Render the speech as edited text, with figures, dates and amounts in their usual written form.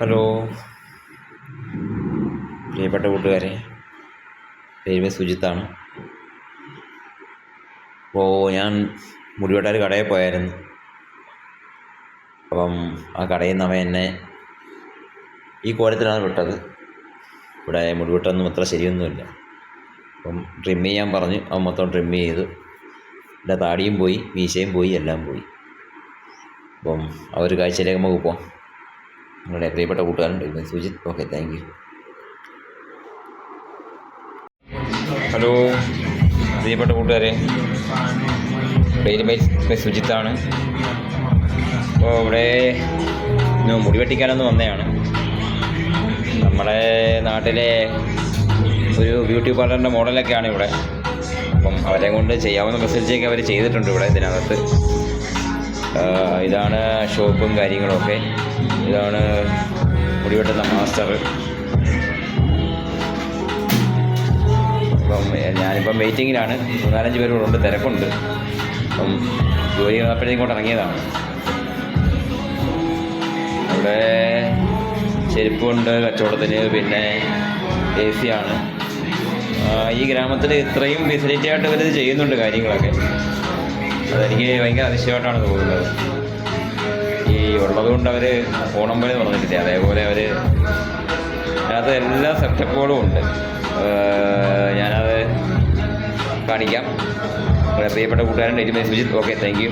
Hello പ്രിയപ്പെട്ട കൂട്ടുകാരെ, പേര് സുജിത്താണ്. അപ്പോൾ ഞാൻ മുടിവെട്ടാർ കടയിൽ പോയായിരുന്നു. അപ്പം ആ കടയിൽ നിന്ന് അവൻ എന്നെ ഈ കോലത്തിലാണ് വിട്ടത്. ഇവിടെ മുടിവെട്ടൊന്നും അത്ര ശരിയൊന്നുമില്ല. അപ്പം ട്രിം ചെയ്യാൻ പറഞ്ഞ് അവൻ മൊത്തം ട്രിം ചെയ്തു. എൻ്റെ താടിയും പോയി, മീശയും പോയി, എല്ലാം പോയി. അപ്പം ആ ഒരു കാഴ്ചയിലേക്ക് നമുക്ക് പോകാം. നിങ്ങളുടെ പ്രിയപ്പെട്ട കൂട്ടുകാരൻ Sujith. Okay, thank you. Hello പ്രിയപ്പെട്ട കൂട്ടുകാരെ, പേര് സുജിത്താണ്. അപ്പോൾ ഇവിടെ മുടി വെട്ടിക്കാനൊന്ന് വന്നതാണ്. നമ്മുടെ നാട്ടിലെ ഒരു ബ്യൂട്ടി പാർലറിൻ്റെ മോഡലൊക്കെയാണ് ഇവിടെ. അപ്പം അവരെ കൊണ്ട് ചെയ്യാവുന്ന മെസ്സേജൊക്കെ അവർ ചെയ്തിട്ടുണ്ട് ഇവിടെ ഇതിനകത്ത്. ഇതാണ് ഷോപ്പും കാര്യങ്ങളൊക്കെ. ഇതാണ് മുടി വെട്ടുന്ന മാസ്റ്റർ. അപ്പം ഞാനിപ്പം വെയിറ്റിങ്ങിലാണ്. 4-5 പേരോടുണ്ട്, തിരക്കുണ്ട്. അപ്പം ജോലി വന്നപ്പോഴത്തേക്കും കൊണ്ട് ഇറങ്ങിയതാണ്. അവിടെ ചെരുപ്പുണ്ട് കച്ചവടത്തിന്, പിന്നെ AC ആണ്. ഈ ഗ്രാമത്തിൽ ഇത്രയും ഫെസിലിറ്റി ആയിട്ട് ഇവരിത് ചെയ്യുന്നുണ്ട് കാര്യങ്ങളൊക്കെ. അതെനിക്ക് ഭയങ്കര അതിശയമായിട്ടാണ് തോന്നുന്നത്. ഈ ഉള്ളതുകൊണ്ട് അവർ ഓണം പോലെ പറഞ്ഞിട്ടില്ല, അതേപോലെ അവർ അതിനകത്ത് എല്ലാ സെറ്റപ്പുകളും ഉണ്ട്. ഞാനത് കാണിക്കാം. പ്രിയപ്പെട്ട കൂട്ടുകാരൻ സുജിത്ത്. Okay, thank you.